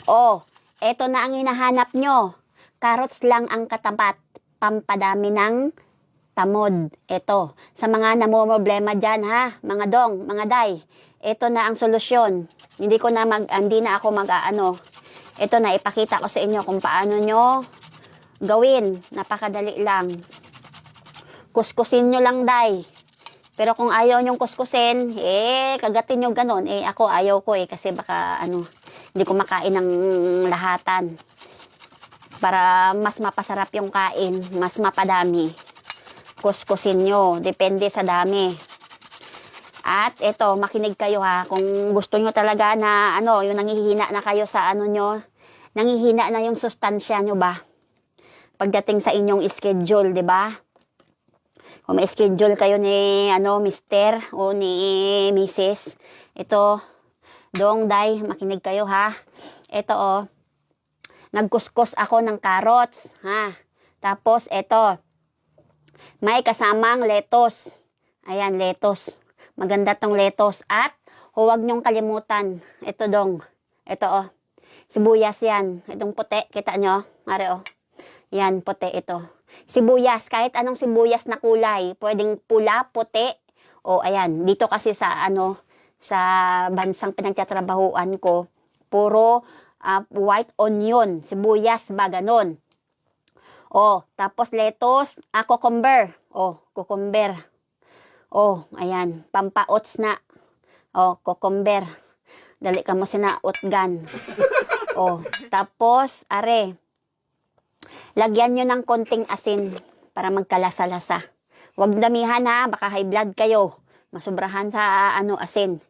Oh, eto na ang hinahanap nyo. Carrots lang ang katapat. Pampadami ng tamod. Ito, sa mga namomroblema dyan ha, mga dong, mga day, ito na ang solusyon. Hindi na ako mag-aano. Ito na, ipakita ko sa inyo kung paano nyo gawin. Napakadali lang. Kuskusin nyo lang, day. Pero kung ayaw nyong kuskusin, kagatin nyo ganon. Ako ayaw ko kasi baka, hindi ko makain ng lahatan. Para mas mapasarap yung kain, mas mapadami. Kuskusin nyo. Depende sa dami. At ito, makinig kayo ha. Kung gusto nyo talaga na yung nanghihina na kayo sa nyo, nanghihina na yung sustansya nyo ba? Pagdating sa inyong schedule, di ba? Kung may schedule kayo ni mister o ni Mrs. Ito, dong, day, makinig kayo ha. Ito nagkuskus ako ng carrots ha. Tapos ito, may kasamang lettuce. Ayan, lettuce. Maganda tong lettuce. At huwag nyong kalimutan. Ito dong. Ito sibuyas yan. Itong puti. Kita nyo? Mare Yan, puti ito. Sibuyas. Kahit anong sibuyas na kulay. Pwedeng pula, puti. Ayan. Dito kasi sa sa bansang pinagtatrabahuan ko, puro white onion. Sibuyas ba? Ganon. Tapos lettuce, cucumber. Cucumber. Ayan, pampaots na. Cucumber. Dali ka mo sinaotgan. Tapos, lagyan nyo ng konting asin para magkalasa-lasa. Huwag damihan ha, baka high blood kayo. Masubrahan sa asin.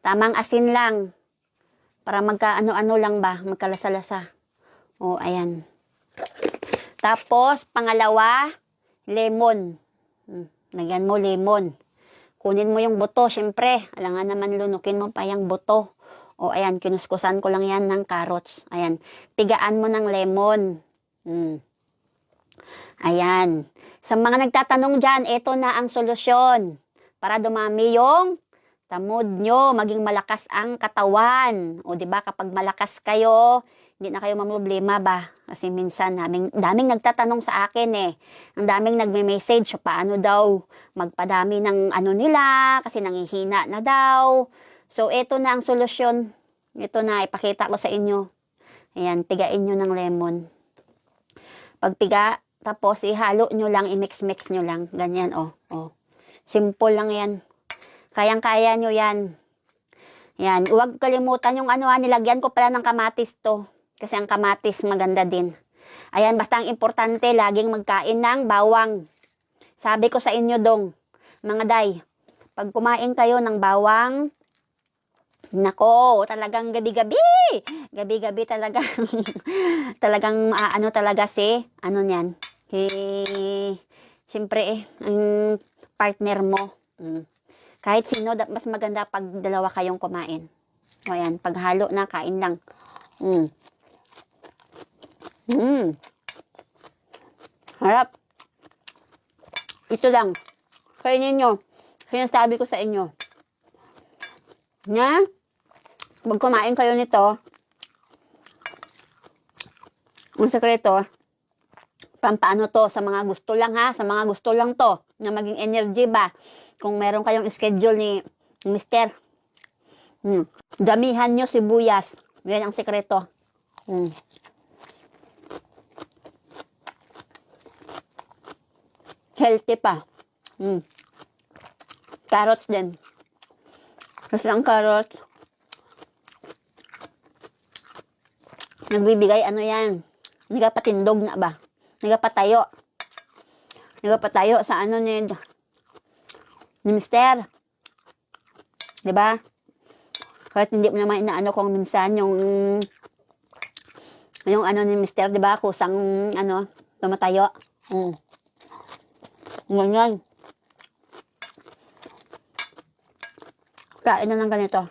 Tamang asin lang. Para magka-ano lang ba, magkalasa-lasa. Ayan. Tapos, pangalawa, lemon. Lagyan mo lemon. Kunin mo yung buto, syempre. Alangan naman lunukin mo pa yung buto. Ayan, kinuskusan ko lang yan ng carrots. Ayan, pigaan mo ng lemon. Ayan. Sa mga nagtatanong dyan, ito na ang solusyon. Para dumami yung tamod nyo, maging malakas ang katawan. Diba, kapag malakas kayo, hindi na kayo mamroblema ba? Kasi minsan, daming nagtatanong sa akin Ang daming nagme-message, paano daw magpadami ng nila, kasi nangihina na daw. So, ito na ang solusyon. Ito na, ipakita ko sa inyo. Ayan, pigain nyo ng lemon. Pagpiga, tapos ihalo nyo lang, i-mix-mix nyo lang. Ganyan, Simple lang yan. Kayang-kaya nyo yan. Yan, huwag kalimutan yung nilagyan ko pala ng kamatis to. Kasi ang kamatis maganda din. Ayan, basta ang importante, laging magkain ng bawang. Sabi ko sa inyo dong, mga day, pag kumain kayo ng bawang, nako, talagang gabi-gabi. Gabi-gabi talaga. Talagang talaga niyan. Siyempre ang partner mo. Kahit sino, mas maganda pag dalawa kayong kumain. Ayan, paghalo na, kain lang. Harap. Ito lang. Kainin nyo. Sinasabi ko sa inyo. Pag kumain kayo nito, ang sekreto, pampaano to sa mga gusto lang ha, sa mga gusto lang to, na maging energy ba, kung meron kayong schedule ni mister, damihan nyo sibuyas, yan ang sekreto. Healthy pa. Carrots din. Kasi ang carrots, nagbibigay yan, nagapatindog na ba? Nagapatayo sa ni mister. Diba? Kahit hindi mo naman inaano kung minsan yung ni mister, diba? Kusang tumatayo. Ganyan. Kain na ng ganito.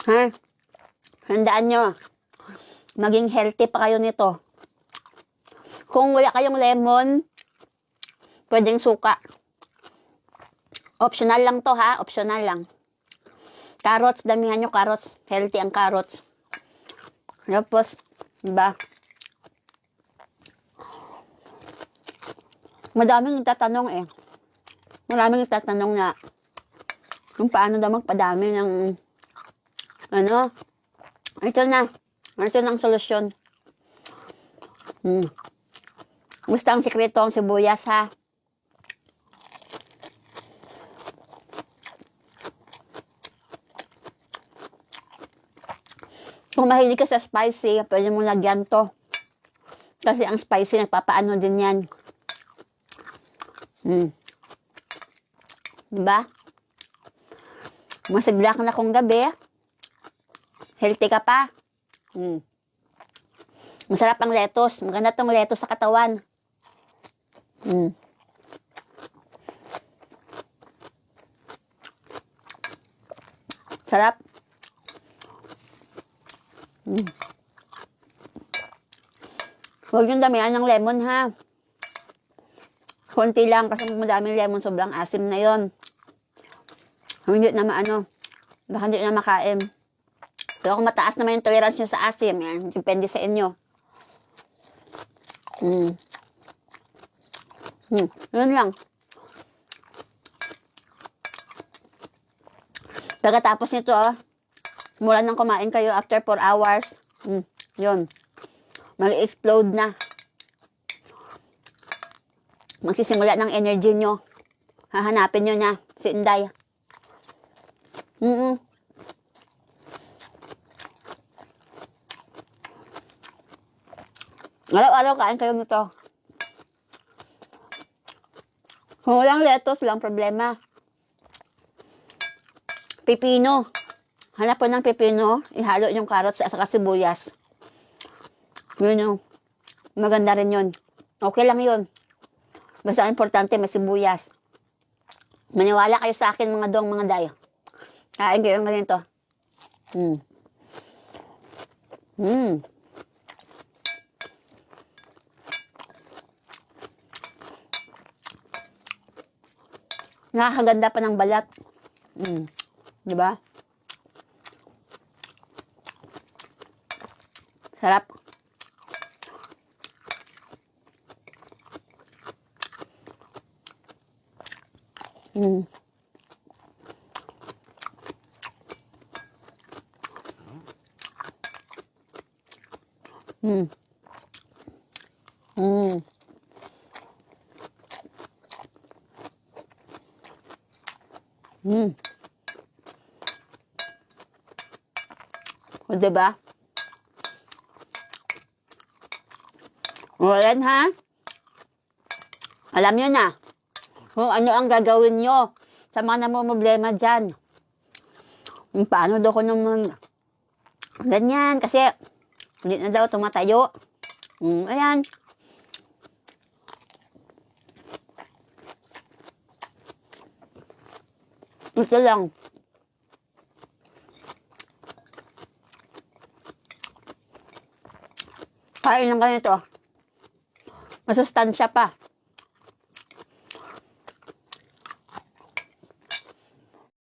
Ha? Handaan nyo. Maging healthy pa kayo nito. Kung wala kayong lemon, pwedeng suka. Optional lang to ha. Optional lang. Carrots, damihan nyo carrots. Healthy ang carrots. Tapos, diba? Madaming nagtatanong eh. Maraming nagtatanong na kung paano daw magpadami ng ano. Ito na. Ito na ang solusyon. Gusto ang sikreto ang sibuyas ha. Kung mahilig ka sa spicy, pwede mo lagyan to. Kasi ang spicy, nagpapaano din yan. Diba? Masigla ka na kung gabi. Healthy ka pa. Masarap ang lettuce. Maganda tong lettuce sa katawan. Sarap. Huwag yung damihan ng lemon ha. Konti lang kasi madaming lemon, sobrang asim na yon. Hindi na maano. Baka hindi na makain. Pero kung mataas naman yung tolerance nyo sa asim, yan, depende sa inyo. Yun lang. Pagkatapos nito, mula nang kumain kayo after 4 hours, yun. Mag-explode na. Magsisimula ng energy nyo. Hahanapin nyo na si Inday. Araw-araw kain kayo nito. Kung walang lettuce, walang problema. Pipino. Hanap po ng pipino, ihalo yung carrots at saka sibuyas. Yun yung maganda rin yun. Okay lang yun. Basta importante may sibuyas. Maniwala kayo sa akin mga dong, mga day. Kain kayo ng ganito. Nakakaganda pa ng balat. Diba? Sarap. O, diba? O, yan ha? Alam nyo na kung ano ang gagawin nyo sa mga namumblema dyan. Paano daw ko naman ganyan kasi hindi na daw tumatayo. Ayan. Ito lang. Kain lang ganito. Masustansya pa.